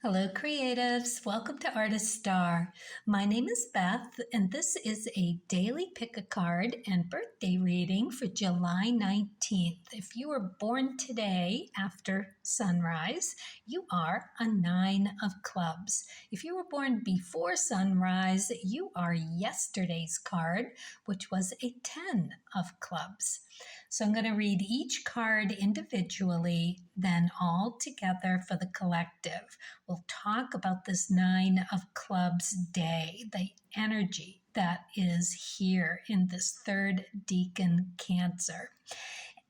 Hello, creatives. Welcome to Artist Star. My name is Beth, and this is a daily pick a card and birthday reading for July 19th. If you were born today after sunrise, you are a 9 of clubs. If you were born before sunrise, you are yesterday's card, which was a 10 of clubs. So I'm going to read each card individually, then all together for the collective. We'll talk about this 9 of clubs day, the energy that is here in this third decan Cancer,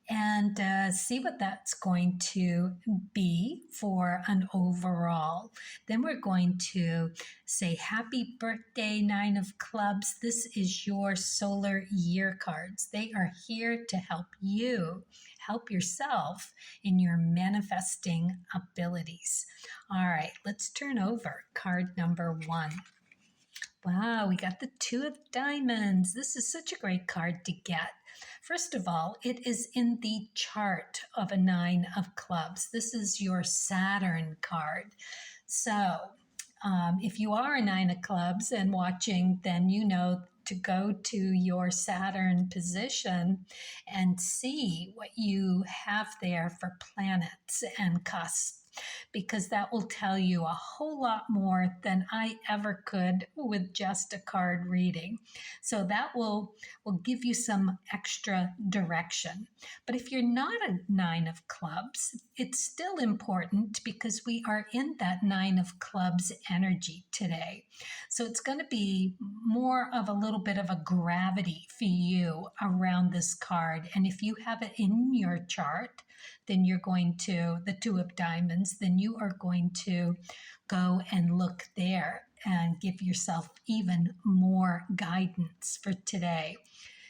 and see what that's going to be for an overall. Then we're going to say happy birthday, 9 of clubs. This is your solar year cards. They are here to help you help yourself in your manifesting abilities. All right, let's turn over card number 1. Wow, we got the 2 of diamonds. This is such a great card to get. First of all, it is in the chart of a 9 of clubs. This is your Saturn card. So if you are a 9 of clubs and watching, then you know to go to your Saturn position and see what you have there for planets and cusps, because that will tell you a whole lot more than I ever could with just a card reading. So that will give you some extra direction. But if you're not a 9 of clubs, it's still important because we are in that 9 of clubs energy today. So it's going to be more of a little bit of a gravity for you around this card. And if you have it in your chart, then you're going to, the 2 of diamonds, then you are going to go and look there and give yourself even more guidance for today,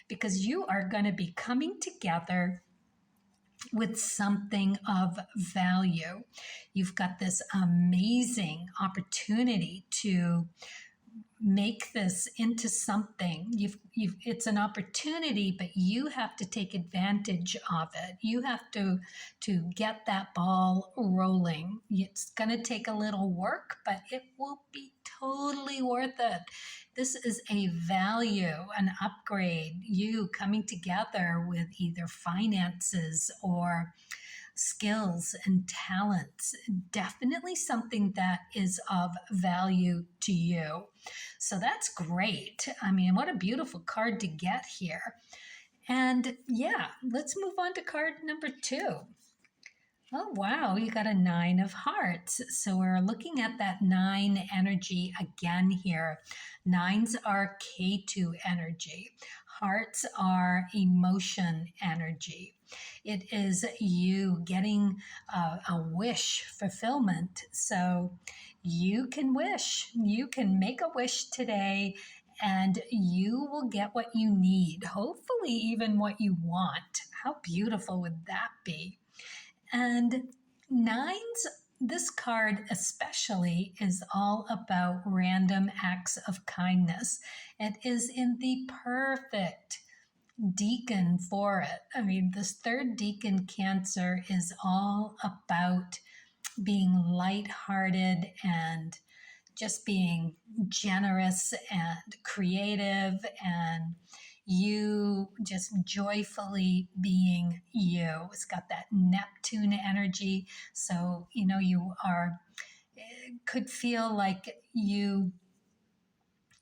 because you are going to be coming together with something of value. You've got this amazing opportunity to make this into something. It's an opportunity, but you have to take advantage of it. You have to get that ball rolling. It's going to take a little work, but it will be totally worth it. This is a value, an upgrade, you coming together with either finances or skills and talents, definitely something that is of value to you. So that's great. I mean, what a beautiful card to get here. And yeah, let's move on to card number 2. Oh, wow, you got a 9 of hearts. So we're looking at that 9 energy again here. 9s are K2 energy. Hearts are emotion energy. It is you getting a wish fulfillment. So you can wish. You can make a wish today and you will get what you need. Hopefully even what you want. How beautiful would that be? And 9s, this card especially, is all about random acts of kindness. It is in the perfect decan for it. I mean, this third decan Cancer is all about being lighthearted and just being generous and creative, and you just joyfully being you. It's got that Neptune energy. So, you could feel like you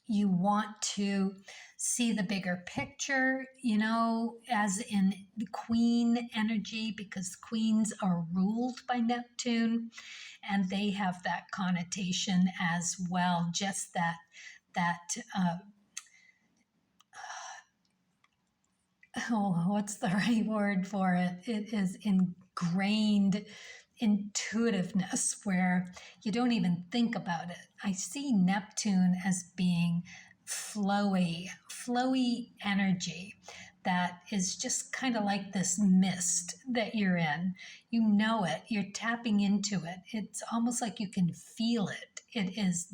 want to see the bigger picture, as in the queen energy, because queens are ruled by Neptune and they have that connotation as well. Just that what's the right word for it? It is ingrained intuitiveness where you don't even think about it. I see Neptune as being flowy energy that is just kind of like this mist that you're in. You know it. You're tapping into it. It's almost like you can feel it. It is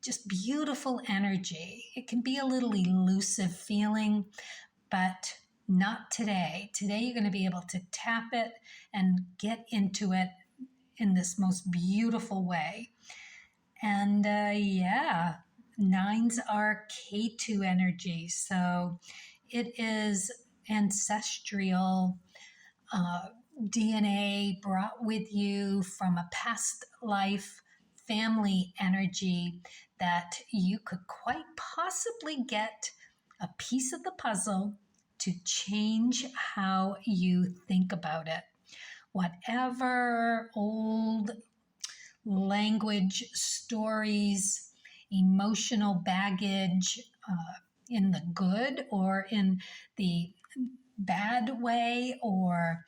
just beautiful energy. It can be a little elusive feeling, but not today. Today, you're going to be able to tap it and get into it in this most beautiful way. And yeah, nines are K2 energy. So it is ancestral uh, DNA brought with you from a past life family energy that you could quite possibly get a piece of the puzzle to change how you think about it. Whatever old language, stories, emotional baggage, in the good or in the bad way, or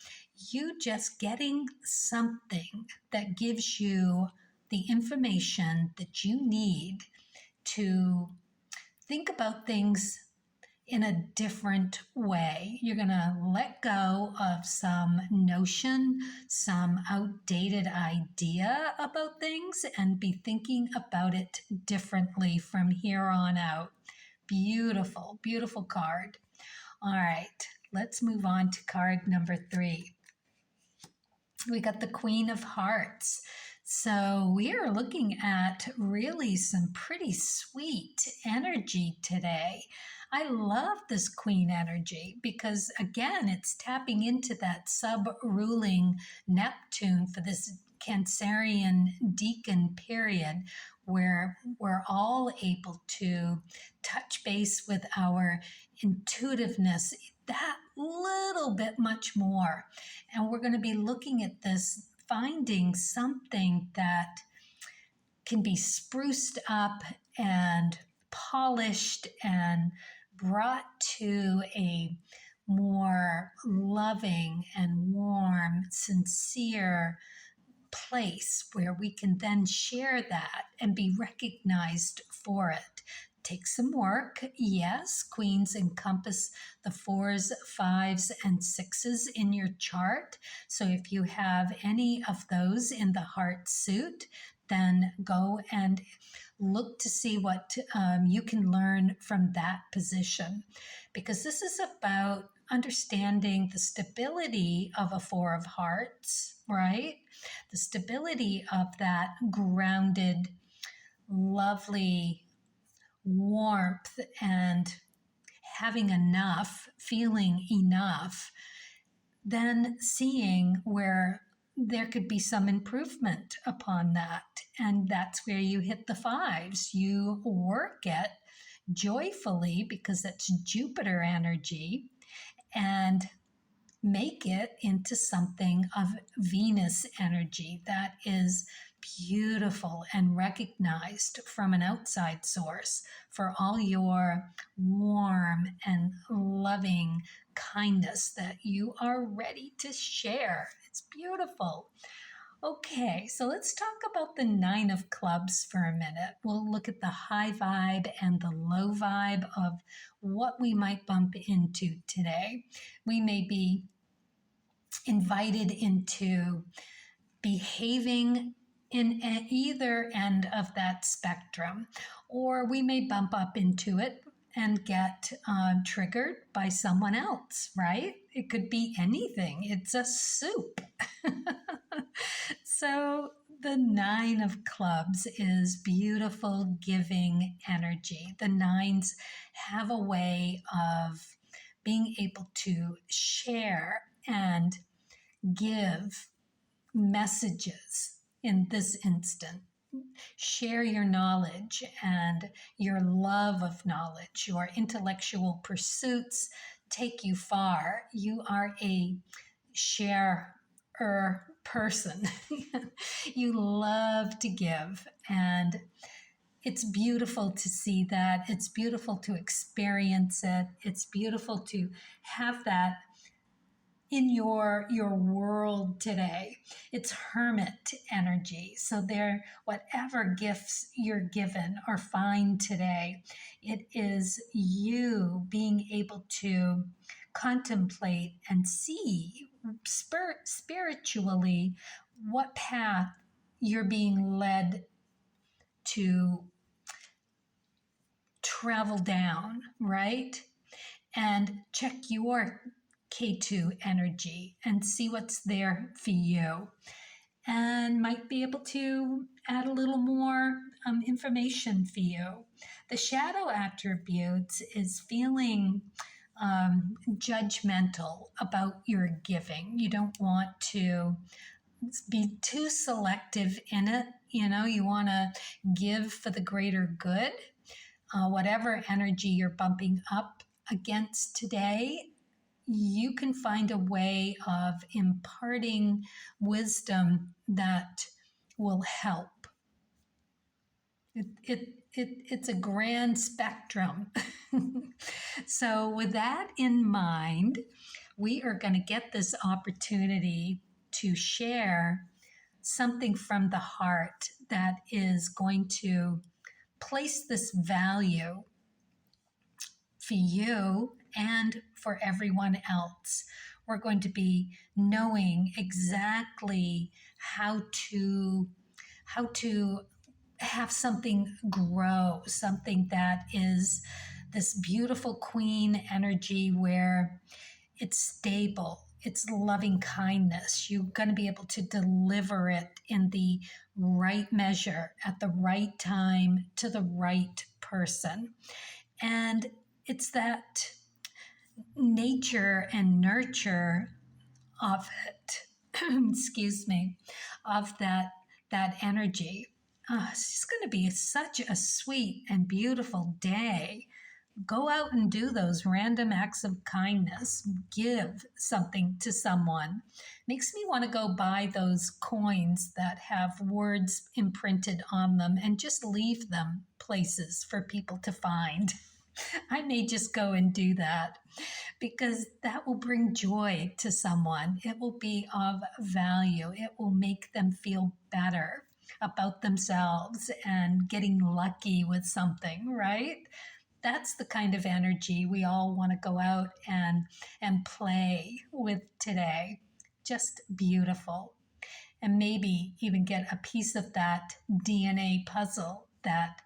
you just getting something that gives you the information that you need to think about things in a different way. You're going to let go of some notion, some outdated idea about things, and be thinking about it differently from here on out. Beautiful, beautiful card. All right, let's move on to card number 3. We got the Queen of Hearts. So we are looking at really some pretty sweet energy today. I love this Queen energy because, again, it's tapping into that sub-ruling Neptune for this Cancerian deacon period where we're all able to touch base with our intuitiveness that little bit much more. And we're going to be looking at this, finding something that can be spruced up and polished and brought to a more loving and warm, sincere place where we can then share that and be recognized for it. Take some work. Yes, queens encompass the 4s, 5s, and 6s in your chart. So if you have any of those in the heart suit, then go and look to see what you can learn from that position. Because this is about understanding the stability of a 4 of hearts, right? The stability of that grounded, lovely warmth and having enough, feeling enough, then seeing where there could be some improvement upon that. And that's where you hit the 5s. You work it joyfully because that's Jupiter energy and make it into something of Venus energy that is beautiful and recognized from an outside source for all your warm and loving kindness that you are ready to share. It's beautiful. Okay, so let's talk about the 9 of clubs for a minute. We'll look at the high vibe and the low vibe of what we might bump into today. We may be invited into behaving in either end of that spectrum, or we may bump up into it and get triggered by someone else, right? It could be anything. It's a soup. So the 9 of clubs is beautiful, giving energy. The 9s have a way of being able to share and give messages in this instant. Share your knowledge and your love of knowledge. Your intellectual pursuits take you far. You are a sharer person. You love to give, and it's beautiful to see that. It's beautiful to experience it. It's beautiful to have that in your world today. It's hermit energy. So there, whatever gifts you're given are fine today. It is you being able to contemplate and see spiritually what path you're being led to travel down, right? And check your K2 energy and see what's there for you. and might be able to add a little more information for you. The shadow attributes is feeling judgmental about your giving. You don't want to be too selective in it. You know, you want to give for the greater good. Whatever energy you're bumping up against today, you can find a way of imparting wisdom that will help. It's a grand spectrum. So, with that in mind, we are going to get this opportunity to share something from the heart that is going to place this value for you and for everyone else. We're going to be knowing exactly how to have something grow, something that is this beautiful queen energy where it's stable, it's loving kindness. You're going to be able to deliver it in the right measure at the right time to the right person. And it's that nature and nurture of it, excuse me, of that energy. It's just going to be such a sweet and beautiful day. Go out and do those random acts of kindness. Give something to someone. Makes me want to go buy those coins that have words imprinted on them and just leave them places for people to find. I may just go and do that because that will bring joy to someone. It will be of value. It will make them feel better about themselves and getting lucky with something, right? That's the kind of energy we all want to go out and play with today. Just beautiful. And maybe even get a piece of that DNA puzzle that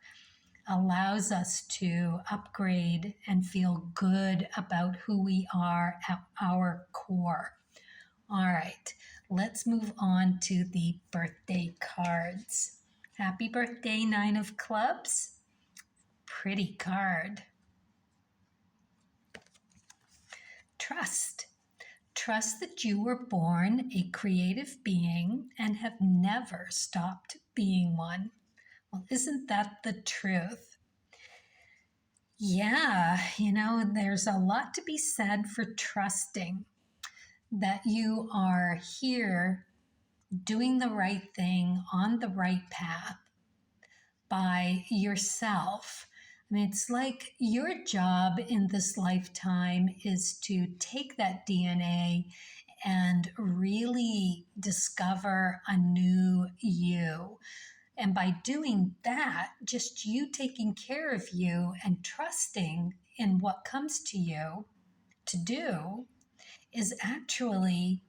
allows us to upgrade and feel good about who we are at our core. All right, let's move on to the birthday cards. Happy birthday, Nine of Clubs. Pretty card. Trust. Trust that you were born a creative being and have never stopped being one. Well, isn't that the truth? Yeah, you know, there's a lot to be said for trusting that you are here doing the right thing on the right path by yourself. I mean, it's like your job in this lifetime is to take that DNA and really discover a new you. And by doing that, just you taking care of you and trusting in what comes to you to do is actually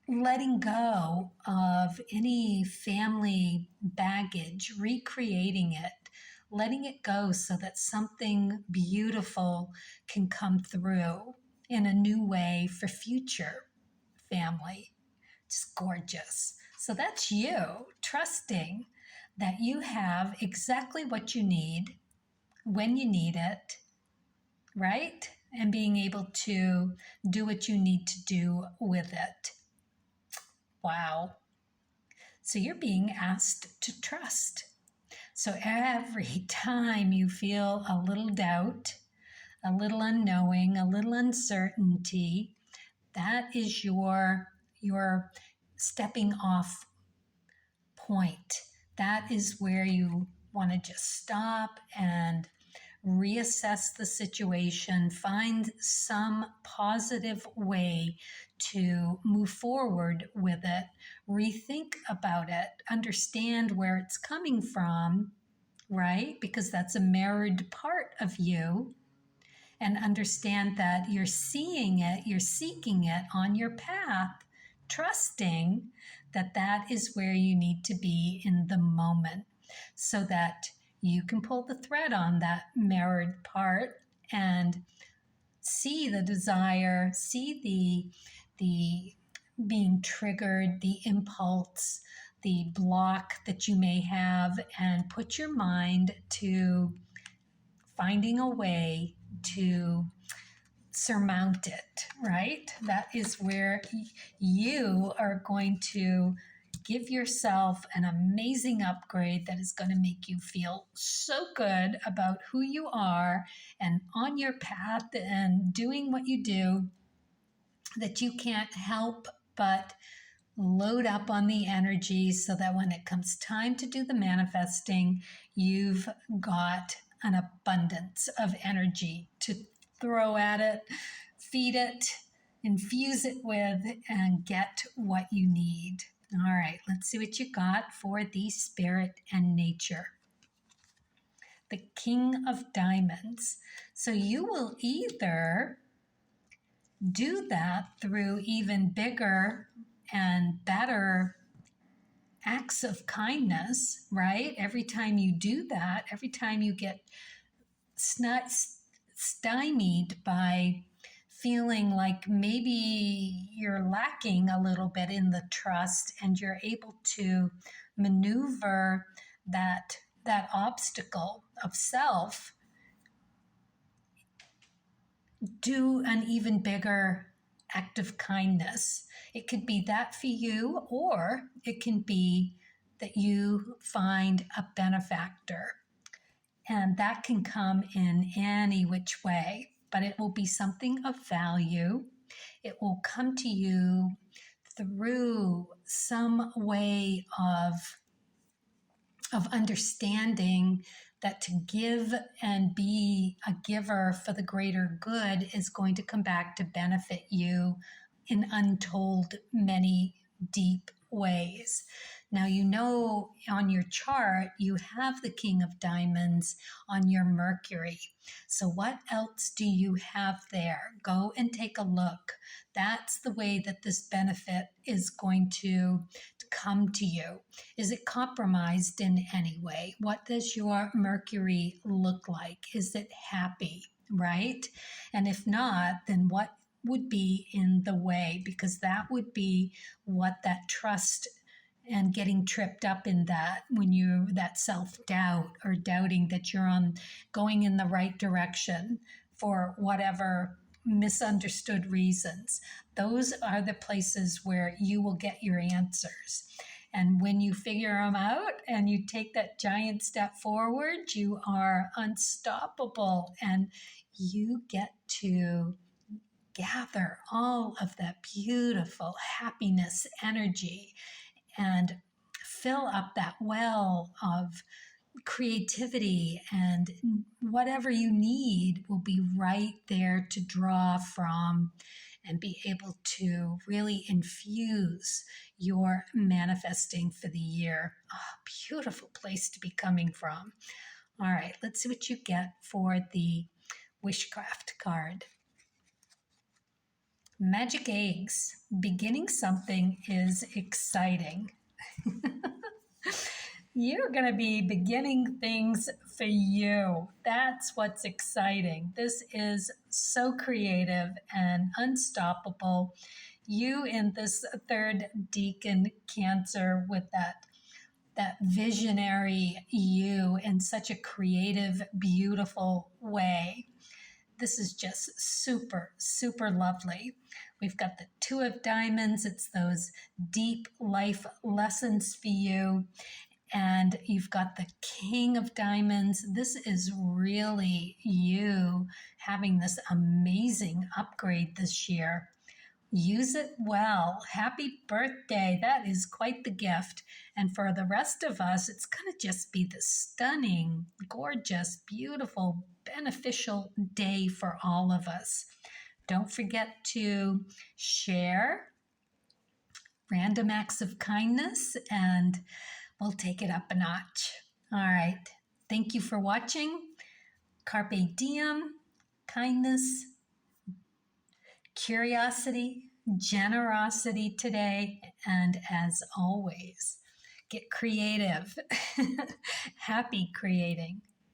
letting go of any family baggage, recreating it, letting it go so that something beautiful can come through in a new way for future family. Just gorgeous. So that's you trusting that you have exactly what you need when you need it, right? And being able to do what you need to do with it. Wow. So you're being asked to trust. So every time you feel a little doubt, a little unknowing, a little uncertainty, that is your stepping off point. That is where you want to just stop and reassess the situation, find some positive way to move forward with it, rethink about it, understand where it's coming from, right? Because that's a mirrored part of you. And understand that you're seeing it, you're seeking it on your path, trusting that that is where you need to be in the moment so that you can pull the thread on that mirrored part and see the desire, see the being triggered, the impulse, the block that you may have, and put your mind to finding a way to surmount it, right? That is where you are going to give yourself an amazing upgrade that is going to make you feel so good about who you are and on your path and doing what you do that you can't help but load up on the energy so that when it comes time to do the manifesting, you've got an abundance of energy to throw at it, feed it, infuse it with, and get what you need. All right, let's see what you got for the spirit and nature. The King of Diamonds. So you will either do that through even bigger and better acts of kindness, right? Every time you do that, every time you get stymied by feeling like maybe you're lacking a little bit in the trust and you're able to maneuver that obstacle of self, do an even bigger act of kindness. It could be that for you, or it can be that you find a benefactor. And that can come in any which way, but it will be something of value. It will come to you through some way of understanding that to give and be a giver for the greater good is going to come back to benefit you in untold many deep ways. Now, you know, on your chart, you have the King of Diamonds on your Mercury. So what else do you have there? Go and take a look. That's the way that this benefit is going to come to you. Is it compromised in any way? What does your Mercury look like? Is it happy, right? And if not, then what would be in the way? Because that would be what that trust and getting tripped up in that, when you that self-doubt or doubting that you're going in the right direction for whatever misunderstood reasons. Those are the places where you will get your answers. And when you figure them out and you take that giant step forward, you are unstoppable and you get to gather all of that beautiful happiness energy and fill up that well of creativity, and whatever you need will be right there to draw from and be able to really infuse your manifesting for the year. Oh, beautiful place to be coming from. All right, let's see what you get for the Wishcraft card. Magic eggs. Beginning something is exciting. You're going to be beginning things for you. That's what's exciting. This is so creative and unstoppable. You in this third deacon Cancer with that visionary you in such a creative, beautiful way. This is just super, super lovely. We've got the Two of Diamonds. It's those deep life lessons for you. And you've got the King of Diamonds. This is really you having this amazing upgrade this year. Use it well. Happy birthday. That is quite the gift. And for the rest of us, it's going to just be the stunning, gorgeous, beautiful, beneficial day for all of us. Don't forget to share random acts of kindness, and we'll take it up a notch. All right. Thank you for watching. Carpe diem, kindness, curiosity, generosity today, and as always, get creative. Happy creating.